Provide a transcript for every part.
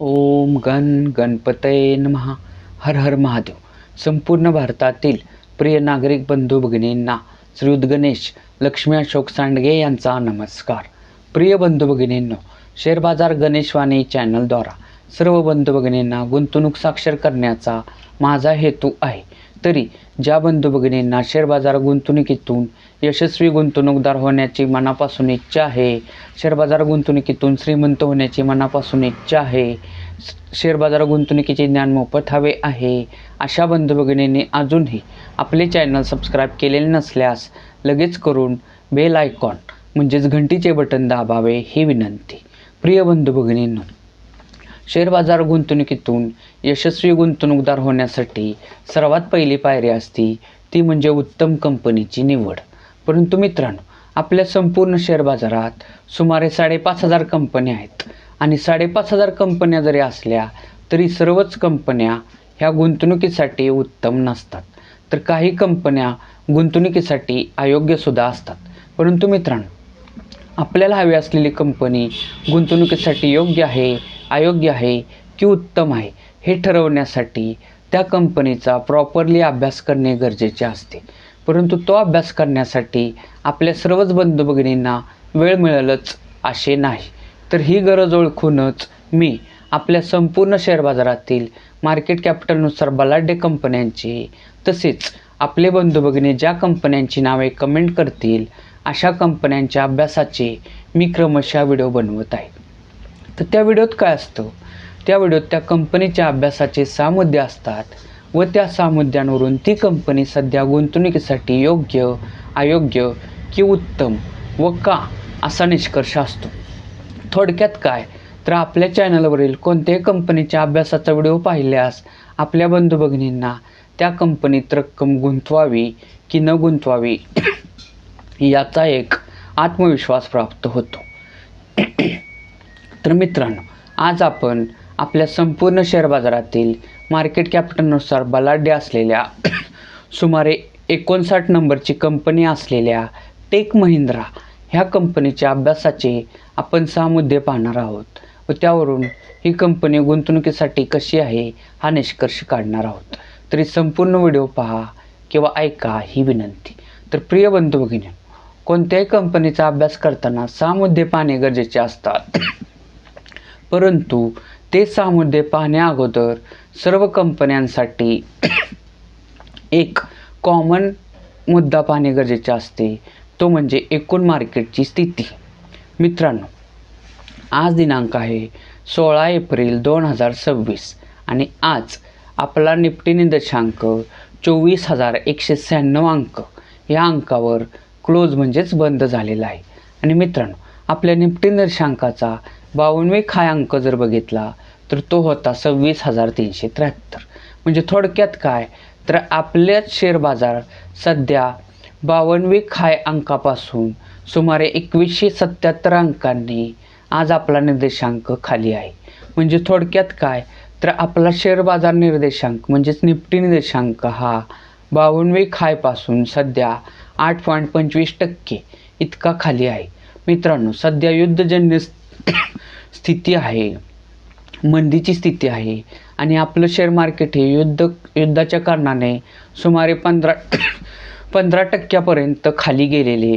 ओम गण गणपतये नमः. हर हर महादेव. संपूर्ण भारतातील प्रिय नागरिक बंधू भगिनींना श्रीयुत गणेश लक्ष्मी अशोक सांडगे यांचा नमस्कार. प्रिय बंधू भगिनींनो, शेअर बाजार गणेशवाणी चॅनलद्वारा सर्व बंधू भगिनींना गुंतवणूक साक्षर करण्याचा माझा हेतू आहे. तरी ज्या बंधू भगिनींना शेअर बाजार गुंतवणुकीतून यशस्वी गुंतवणूकदार होण्याची मनापासून इच्छा आहे, शेअर बाजार गुंतवणुकीतून श्रीमंत होण्याची मनापासून इच्छा आहे, शेअर बाजार गुंतवणुकीचे ज्ञान मोफत हवे आहे, अशा बंधू भगिनींनी अजूनही आपले चॅनल सबस्क्राईब केलेले नसल्यास लगेच करून बेल आयकॉन म्हणजेच घंटीचे बटन दाबावे ही विनंती. प्रिय बंधू भगिनींनो, शेअर बाजार गुंतवणुकीतून यशस्वी गुंतवणूकदार होण्यासाठी सर्वात पहिली पायरी असती ती म्हणजे उत्तम कंपनीची निवड. परंतु मित्रांनो, आपल्या संपूर्ण शेअर बाजारात सुमारे 5,500 कंपन्या आहेत आणि 5,500 कंपन्या जरी असल्या तरी सर्वच कंपन्या ह्या गुंतवणुकीसाठी उत्तम नसतात, तर काही कंपन्या गुंतवणुकीसाठी अयोग्यसुद्धा असतात. परंतु मित्रांनो, आपल्याला हवी असलेली कंपनी गुंतवणुकीसाठी योग्य आहे, अयोग्य आहे की उत्तम आहे हे ठरवण्यासाठी त्या कंपनीचा प्रॉपरली अभ्यास करणे गरजेचे असते. परंतु तो अभ्यास करण्यासाठी आपल्या सर्वच बंधू भगिनींना वेळ मिळेलच असे नाही. तर ही गरज ओळखूनच मी आपल्या संपूर्ण शेअर बाजारातील मार्केट कॅपिटलनुसार बलाढ्य कंपन्यांची, तसेच आपले बंधू भगिनी ज्या कंपन्यांची नावे कमेंट करतील अशा कंपन्यांच्या अभ्यासाचे मी क्रमशः व्हिडिओ बनवत आहे. तर त्या व्हिडिओत काय असतं? त्या व्हिडिओत त्या कंपनीच्या अभ्यासाचे 6 मुद्दे असतात व त्या 6 मुद्द्यांवरून ती कंपनी सध्या गुंतवणुकीसाठी योग्य, अयोग्य की उत्तम व का असा निष्कर्ष असतो. थोडक्यात काय, तर आपल्या चॅनलवरील कोणत्याही कंपनीच्या अभ्यासाचा व्हिडिओ पाहिल्यास आपल्या बंधू भगिनींना त्या कंपनीत रक्कम गुंतवावी की न गुंतवावी याचा एक आत्मविश्वास प्राप्त होतो. तर मित्रांनो, आज आपण आपल्या संपूर्ण शेअर बाजारातील मार्केट कॅपिटलनुसार बलाढ्य असलेल्या सुमारे 59 नंबरची कंपनी असलेल्या टेक महिंद्रा ह्या कंपनीच्या अभ्यासाचे आपण 6 मुद्दे पाहणार आहोत व त्यावरून ही कंपनी गुंतवणुकीसाठी कशी आहे हा निष्कर्ष काढणार आहोत. तरी संपूर्ण व्हिडिओ पहा किंवा ऐका ही विनंती. तर प्रिय बंधू भगिनी, कोणत्याही कंपनीचा अभ्यास करताना 6 मुद्दे पाहणे गरजेचे असतात. परंतु ते 6 मुद्दे पाहण्या अगोदर सर्व कंपन्यांसाठी एक कॉमन मुद्दा पाहणे गरजेचे असते, तो म्हणजे एकूण मार्केटची स्थिती. मित्रांनो, आज दिनांक आहे 16 एप्रिल 2026 आणि आज आपला निफ्टी निर्देशांक 24,196 अंक या अंकावर क्लोज म्हणजेच बंद झालेला आहे. आणि मित्रांनो, आपल्या निफ्टी निर्देशांकाचा 52वे खाय अंक जर बघितला तर तो होता 26,373. म्हणजे थोडक्यात काय, तर आपल्याच शेअर बाजार सध्या 52वे खाय अंकापासून सुमारे 2177 अंकांनी आज आपला निर्देशांक खाली आहे. म्हणजे थोडक्यात काय, तर आपला शेअर बाजार निर्देशांक म्हणजेच निफ्टी निर्देशांक हा 52वे खायपासून सध्या 8.25% इतका खाली आहे. मित्रांनो, सध्या युद्धजन्य स्थिती आहे, मंदीची स्थिती आहे आणि आपलं शेअर मार्केट हे युद्धाच्या कारणाने सुमारे 15% खाली गेलेले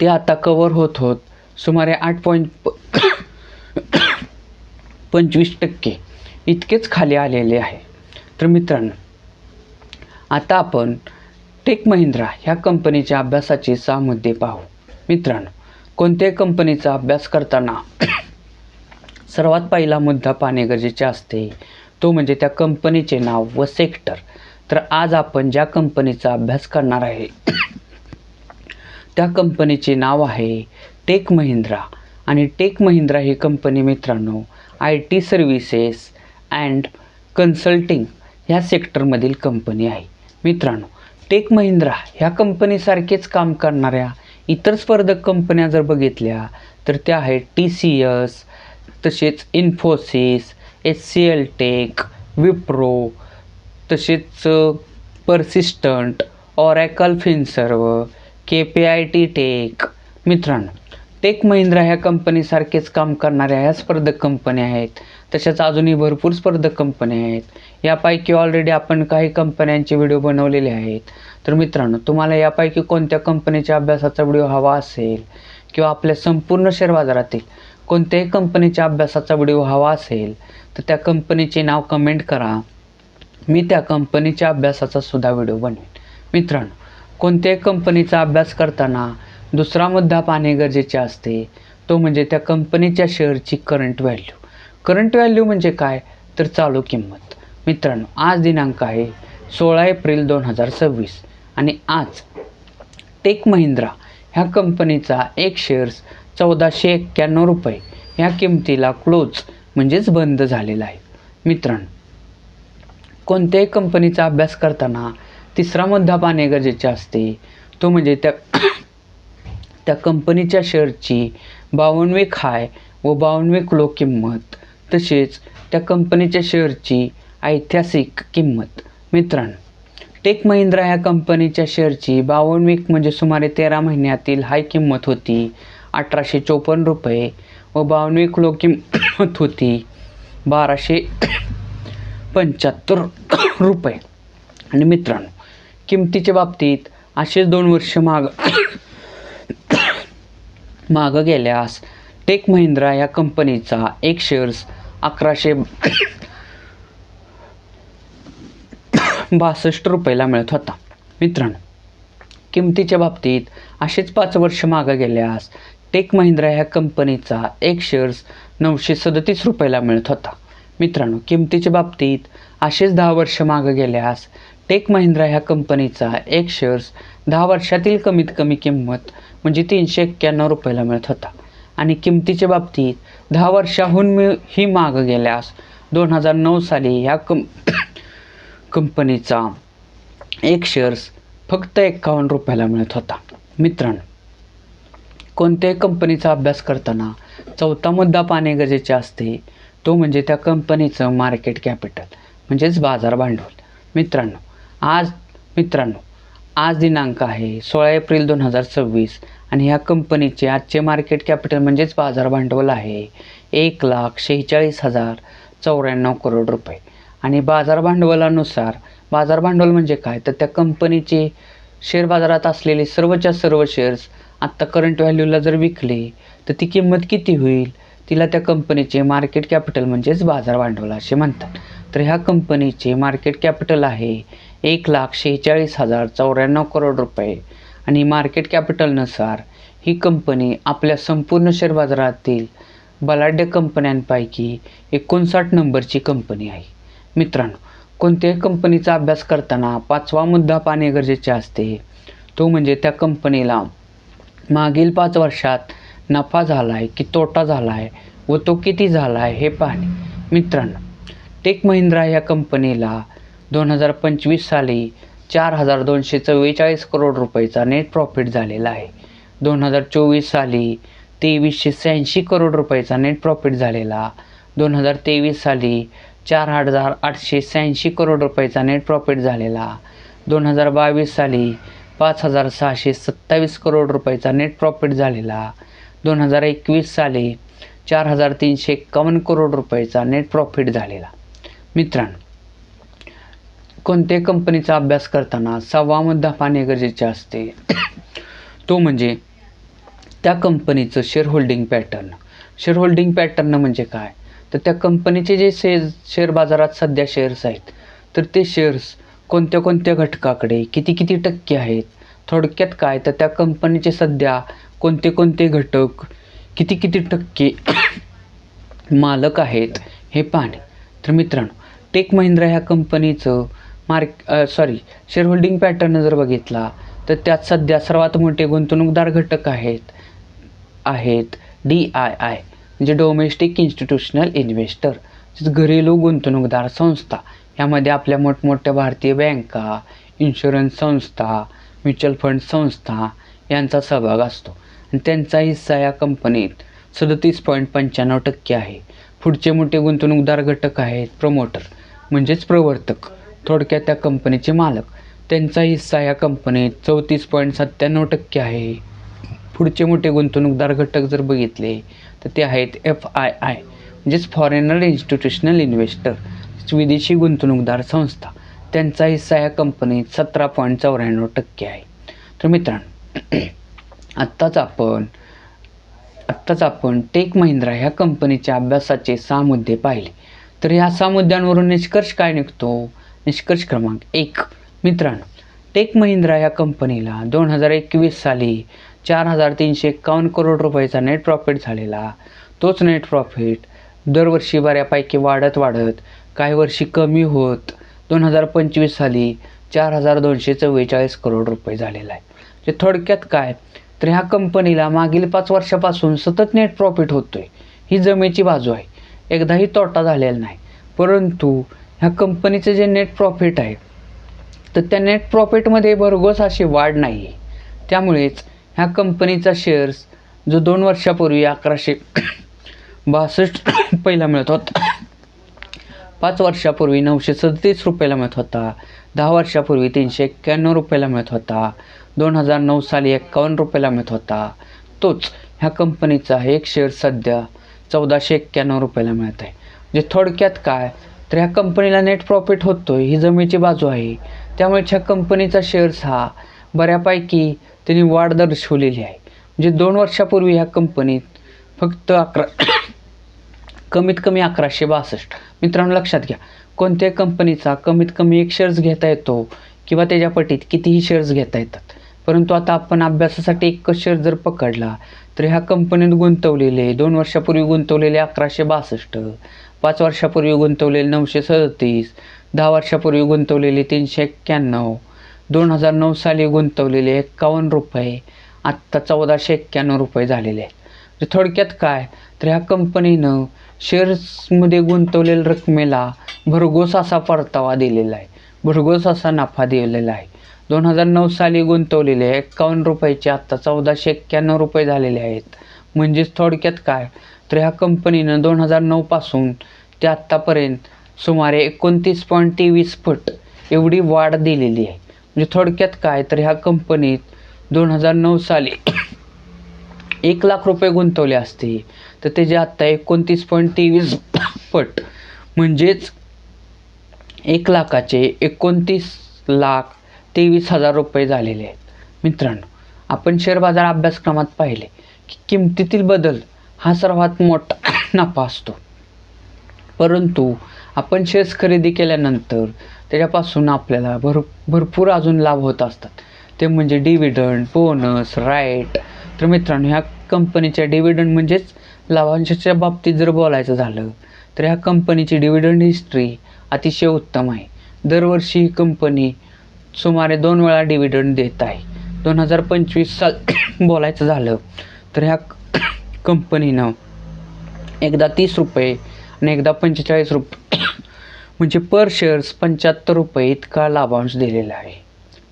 ते आता कव्हर होत सुमारे 8.25% इतकेच खाली आलेले आहे. तर मित्रांनो, आता आपण टेक महिंद्रा ह्या कंपनीच्या अभ्यासाचे 6 मुद्दे पाहू. मित्रांनो, कोणत्याही कंपनीचा अभ्यास करताना सर्वात पहिला मुद्दा पाहणे गरजेचे असते, तो म्हणजे त्या कंपनीचे नाव व सेक्टर. तर आज आपण ज्या कंपनीचा अभ्यास करणार आहे त्या कंपनीचे नाव आहे टेक महिंद्रा. आणि टेक महिंद्रा ही कंपनी मित्रांनो IT सर्व्हिसेस अँड कन्सल्टिंग ह्या सेक्टरमधील कंपनी आहे. मित्रांनो, टेक महिंद्रा ह्या कंपनीसारखेच काम करणाऱ्या इतर स्पर्धक कंपन्या जर बघितल्या तर त्या आहेत TCS, तसेच इन्फोसिस, HCL टेक, विप्रो, तसेच पर्सिस्टंट, ऑरॅकल फिनसर्व, KPIT टेक. मित्रांनो, टेक महिंद्रा ह्या कंपनीसारखेच काम करणाऱ्या ह्या स्पर्धक कंपन्या आहेत. तशाच अजूनही भरपूर स्पर्धक कंपन्या आहेत. यापैकी ऑलरेडी आपण काही कंपन्यांचे व्हिडिओ बनवलेले आहेत. तर मित्रांनो, तुम्हाला यापैकी कोणत्या कंपनीच्या अभ्यासाचा व्हिडिओ हवा असेल किंवा आपल्या संपूर्ण शेअर बाजारातील कोणत्याही कंपनीच्या अभ्यासाचा व्हिडिओ हवा असेल तर त्या कंपनीचे नाव कमेंट करा. मी त्या कंपनीच्या अभ्यासाचा सुद्धा व्हिडिओ बनवेन. मित्रांनो, कोणत्याही कंपनीचा अभ्यास करताना दुसरा मुद्दा पाहणे गरजेचे असते, तो म्हणजे त्या कंपनीच्या शेअरची करंट व्हॅल्यू. करंट व्हॅल्यू म्हणजे काय तर चालू किंमत. मित्रांनो, आज दिनांक आहे 16 एप्रिल 2026 आणि आज टेक महिंद्रा ह्या कंपनीचा एक शेअर्स 1491 रुपये ह्या किमतीला क्लोज म्हणजेच बंद झालेला आहे. मित्रांनो, कोणत्याही कंपनीचा अभ्यास करताना तिसरा मुद्दा पाहणे गरजेचे असते, तो म्हणजे त्या कंपनीच्या शेअरची 52वी हाय व 52वी लो किंमत, तसेच त्या कंपनीच्या शेअरची ऐतिहासिक किंमत. मित्रांनो, टेक महिंद्रा ह्या कंपनीच्या शेअरची 52वी म्हणजे सुमारे 13 महिन्यातील हाय किंमत होती 1854 रुपये व 52वी लो किंमत होती 1275 रुपये. आणि मित्रांनो, किमतीच्या बाबतीत असेच 2 वर्ष मागं गेल्यास टेक महिंद्रा या कंपनीचा एक शेअर्स 1162 रुपयाला मिळत होता. मित्रांनो, किमतीच्या बाबतीत असेच 5 वर्ष मागं गेल्यास टेक महिंद्रा ह्या कंपनीचा एक शेअर्स 937 रुपयाला मिळत होता. मित्रांनो, किमतीच्या बाबतीत असेच 10 वर्ष मागं गेल्यास टेक महिंद्रा ह्या कंपनीचा एक शेअर्स 10 वर्षातील कमीत कमी किंमत म्हणजे 391 रुपयाला मिळत होता. आणि किमतीच्या बाबतीत 10 वर्षाहून ही मागं गेल्यास 2009 साली ह्या कंपनीचा एक शेअर्स फक्त 51 रुपयाला मिळत होता. मित्रांनो, कोणत्याही कंपनीचा अभ्यास करताना चौथा मुद्दा पाहणे गरजेचे असते, तो म्हणजे त्या कंपनीचं मार्केट कॅपिटल म्हणजेच बाजार भांडवल. मित्रांनो, आज दिनांक आहे 16 एप्रिल 2026 आणि ह्या कंपनीचे आजचे मार्केट कॅपिटल म्हणजेच बाजार भांडवल आहे 1,46,094 करोड रुपये. आणि बाजार भांडवलानुसार बाजार भांडवल म्हणजे काय तर त्या कंपनीचे शेअर बाजारात असलेले सर्वच्या सर्व शेअर्स आत्ता करंट व्हॅल्यूला जर विकले तर ती किंमत किती होईल, तिला त्या कंपनीचे मार्केट कॅपिटल म्हणजेच बाजार भांडवल असे म्हणतात. तर ह्या कंपनीचे मार्केट कॅपिटल आहे 1,46,094 करोड रुपये. आणि मार्केट कॅपिटलनुसार ही कंपनी आपल्या संपूर्ण शेअर बाजारातील बलाढ्य कंपन्यांपैकी 59 नंबरची कंपनी आहे. मित्रांनो, कोणत्याही कंपनीचा अभ्यास करताना 5वा मुद्दा पाहणे गरजेचे असते, तो म्हणजे त्या कंपनीला मागील 5 वर्षात नफा झाला आहे की तोटा झाला आहे व तो किती झाला आहे हे पाहणे. मित्रांनो, टेक महिंद्रा या कंपनीला 2025 साली 4,244 करोड रुपयाचा नेट प्रॉफिट झालेला आहे. 2024 साली 2,386 करोड रुपयाचा नेट प्रॉफिट झालेला. 2023 साली 4,886 करोड रुपयाचा नेट प्रॉफिट झालेला. 2022 साली 5,627 करोड रुपयाचा नेट प्रॉफिट झालेला. 2021 साली 4,351 करोड रुपयाचा नेट प्रॉफिट झालेला. मित्रांनो, कोणत्याही कंपनीचा अभ्यास करताना 6वा मुद्दा पाहणे गरजेचे असते, तो म्हणजे त्या कंपनीचं share holding pattern. Share holding pattern म्हणजे काय तर त्या कंपनीचे जे शेअर बाजारात सध्या शेअर्स आहेत तर ते शेअर्स कोणत्या कोणत्या घटकाकडे किती टक्के आहेत. थोडक्यात काय तर त्या कंपनीचे सध्या कोणते कोणते घटक किती टक्के मालक आहेत हे पाहणे. तर मित्रांनो, टेक महिंद्रा ह्या कंपनीचं शेअर होल्डिंग पॅटर्न जर बघितला तर त्यात सध्या सर्वात मोठे गुंतवणूकदार घटक आहेत DII म्हणजे डोमेस्टिक इन्स्टिट्यूशनल इन्व्हेस्टर, घरेलू गुंतवणूकदार संस्था. यामध्ये आपल्या मोठमोठ्या भारतीय बँका, इन्शुरन्स संस्था, म्युच्युअल फंड संस्था यांचा सहभाग असतो आणि त्यांचा हिस्सा या कंपनीत 37.95% आहे. पुढचे मोठे गुंतवणूकदार घटक आहेत प्रमोटर म्हणजेच प्रवर्तक, थोडक्यात त्या कंपनीचे मालक. त्यांचा हिस्सा या कंपनीत 34.97% आहे. पुढचे मोठे गुंतवणूकदार घटक जर बघितले तर ते आहेत FII म्हणजेच फॉरेनर इन्स्टिट्यूशनल इन्व्हेस्टर, विदेशी गुंतवणूकदार संस्था. त्यांचा हिस्सा या कंपनीत 17.94% आहे. तर मित्रांनो, आत्ताच आपण टेक महिंद्रा ह्या कंपनीच्या अभ्यासाचे 6 मुद्दे पाहिले. तर ह्या 6 मुद्द्यांवरून निष्कर्ष काय निघतो? निष्कर्ष क्रमांक 1. मित्रांनो, टेक महिंद्रा या कंपनीला 2021 साली 4,351 करोड रुपयाचा नेट प्रॉफिट झालेला. तोच नेट प्रॉफिट दरवर्षी बऱ्यापैकी वाढत काही वर्षी कमी होत 2025 साली 4,244 करोड रुपये झालेला आहे. म्हणजे थोडक्यात काय, तर ह्या कंपनीला मागील 5 वर्षापासून सतत नेट प्रॉफिट होतोय. ही जमेची बाजू आहे, एकदाही तोटा झालेला नाही. परंतु ह्या कंपनीचं जे नेट प्रॉफिट आहे तर त्या नेट प्रॉफिटमध्ये भरघोस अशी वाढ नाही आहे. त्यामुळेच ह्या कंपनीचा शेअर्स जो 2 वर्षापूर्वी 1162 रुपयाला मिळत होता, 5 वर्षापूर्वी 937 रुपयाला मिळत होता, 10 वर्षापूर्वी 391 रुपयाला मिळत होता, 2009 साली 51 रुपयाला मिळत होता, तोच ह्या कंपनीचा एक शेअर सध्या 1491 रुपयाला मिळत आहे. म्हणजे थोडक्यात काय, तर ह्या कंपनीला नेट प्रॉफिट होतोय, ही जमेची बाजू आहे. त्यामुळे ह्या कंपनीचा शेअर्स हा बऱ्यापैकी त्यांनी वाढ दर्शवलेली आहे. म्हणजे 2 वर्षापूर्वी ह्या कंपनीत फक्त कमीत कमी 1162. मित्रांनो लक्षात घ्या, कोणत्याही कंपनीचा कमीत कमी एक शेअर्स घेता येतो किंवा त्याच्या पटीत कितीही शेअर्स घेता येतात. परंतु आता आपण अभ्यासासाठी एक शेअर जर पकडला तर ह्या कंपनीत गुंतवलेले 2 वर्षापूर्वी गुंतवलेले 1162, 5 वर्षापूर्वी गुंतवलेले 937, 10 वर्षापूर्वी गुंतवलेले 391, 2009 साली गुंतवलेले 51 रुपये, आत्ता 1491 रुपये झालेले आहेत. म्हणजे थोडक्यात काय, तर ह्या कंपनीनं शेअर्समध्ये गुंतवलेल्या रकमेला भरघोस असा परतावा दिलेला आहे, भरघोस असा नफा दिलेला आहे. 2009 साली गुंतवलेले 51 रुपयाचे आत्ता 1491 रुपये झालेले आहेत. म्हणजेच थोडक्यात काय, तर ह्या कंपनीनं 2009 पासून ते आत्तापर्यंत सुमारे 29.23 पट एवढी वाढ दिलेली आहे. म्हणजे थोडक्यात काय, तर ह्या कंपनीत 2009 साली 1 लाख रुपये गुंतवले असते तर त्याचे आत्ता 29.23 पट म्हणजेच 1 लाखाचे 29,23,000 रुपये झालेले आहेत. मित्रांनो, आपण शेअर बाजार अभ्यासक्रमात पाहिले की किमतीतील बदल हा सर्वात मोठा नफा असतो. परंतु आपण शेअर्स खरेदी केल्यानंतर त्याच्यापासून आपल्याला भरपूर अजून लाभ होत असतात. ते म्हणजे डिव्हिडंड, बोनस, राईट. तर मित्रांनो, ह्या कंपनीच्या डिव्हिडंड म्हणजेच लाभांशाच्या बाबतीत जर बोलायचं झालं तर ह्या कंपनीची डिव्हिडंड हिस्ट्री अतिशय उत्तम आहे. दरवर्षी ही कंपनी सुमारे 2 वेळा डिव्हिडंड देत आहे. 2025 साल बोलायचं झालं तर ह्या कंपनीनं एकदा 30 रुपये आणि एकदा 45 रुपये म्हणजे पर शेअर्स 75 रुपये इतका लाभांश दिलेला आहे.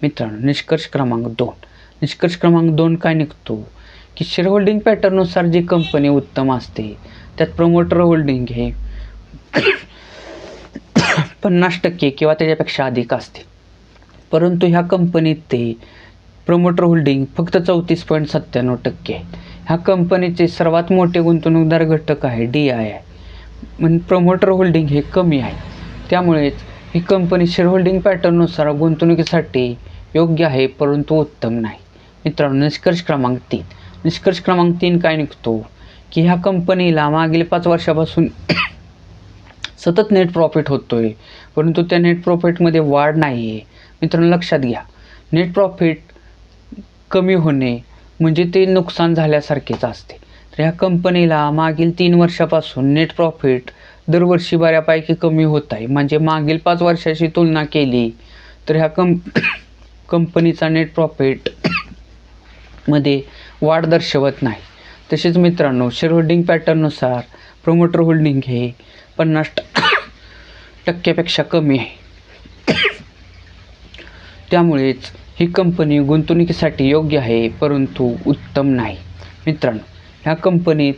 मित्रांनो, निष्कर्ष क्रमांक 2 काय निघतो की शेअर होल्डिंग पॅटर्ननुसार जी कंपनी उत्तम असते त्यात प्रमोटर होल्डिंग हे 50% किंवा त्याच्यापेक्षा अधिक असते. परंतु ह्या कंपनीत ते प्रमोटर होल्डिंग फक्त 34.97% आहे. ह्या कंपनीचे सर्वात मोठे गुंतवणूकदार घटक आहे DII, म्हणजे प्रमोटर होल्डिंग हे कमी आहे. त्यामुळेच ही कंपनी शेअर होल्डिंग पॅटर्ननुसार गुंतवणुकीसाठी योग्य आहे परंतु उत्तम नाही. मित्रांनो, निष्कर्ष क्रमांक 3 काय निघतो की ह्या कंपनीला मागील 5 वर्षापासून सतत नेट प्रॉफिट होतोय, परंतु त्या नेट प्रॉफिटमध्ये वाढ नाही आहे. मित्रांनो लक्षात घ्या, नेट प्रॉफिट कमी होणे म्हणजे ते नुकसान झाल्यासारखेच असते. तर ह्या कंपनीला मागील 3 वर्षापासून नेट प्रॉफिट दरवर्षी बऱ्यापैकी कमी होत आहे. म्हणजे मागील 5 वर्षाची तुलना केली तर ह्या कंपनीचा नेट प्रॉफिट मध्ये वाढ दर्शवत नाही. तसेच मित्रांनो, शेअर होल्डिंग पॅटर्ननुसार प्रमोटर होल्डिंग हे 50% कमी आहे. त्यामुळेच ही कंपनी गुंतवणुकीसाठी योग्य आहे परंतु उत्तम नाही. मित्रांनो, ह्या कंपनीत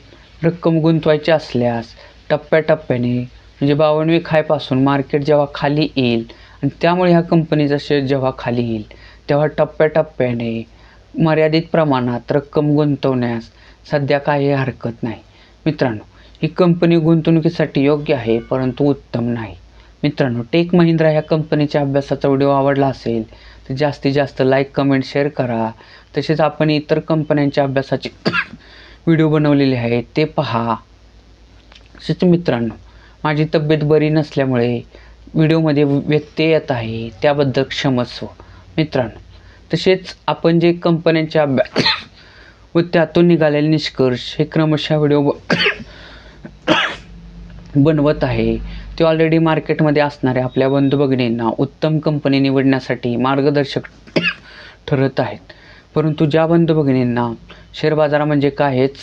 रक्कम गुंतवायची असल्यास टप्प्याटप्प्याने म्हणजे 52वी खायपासून मार्केट जेव्हा खाली येईल आणि त्यामुळे ह्या कंपनीचा शेअर जेव्हा खाली येईल तेव्हा टप्प्याटप्प्याने मर्यादित प्रमाणात रक्कम गुंतवण्यास सध्या काही हरकत नाही. मित्रांनो, ही कंपनी गुंतवणुकीसाठी योग्य आहे, परंतु उत्तम नाही. मित्रांनो, टेक महिंद्रा ह्या कंपनीच्या अभ्यासाचा व्हिडिओ आवडला असेल तर जास्तीत जास्त लाईक, कमेंट, शेअर करा. तसेच आपण इतर कंपन्यांच्या अभ्यासाचे व्हिडिओ बनवलेले आहेत ते पहा. तसेच मित्रांनो, माझी तब्येत बरी नसल्यामुळे व्हिडिओमध्ये व्यत्यय येत आहे, त्याबद्दल क्षमस्व. मित्रांनो, तसेच आपण जे कंपन्यांच्या अभ्यास व त्यातून निघालेले निष्कर्ष हे क्रमशः व्हिडिओ बनवत आहे, ते ऑलरेडी मार्केटमध्ये असणाऱ्या आपल्या बंधू भगिनींना उत्तम कंपनी निवडण्यासाठी मार्गदर्शक ठरत आहेत. परंतु ज्या बंधू भगिनींना शेअर बाजार म्हणजे काय हेच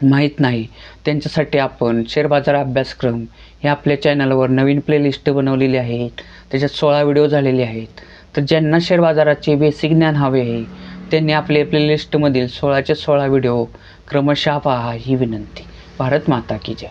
माहीत नाही, त्यांच्यासाठी आपण शेअर बाजार अभ्यासक्रम हे आपल्या चॅनलवर नवीन प्लेलिस्ट बनवलेली आहे. त्याच्यात 16 व्हिडिओ झालेले आहेत. तर ज्यांना शेअर बाजाराचे बेसिक ज्ञान हवे आहे त्यांनी आपल्या प्लेलिस्टमधील 16चे 16 व्हिडिओ क्रमशः पहा ही विनंती. भारत माता की जय.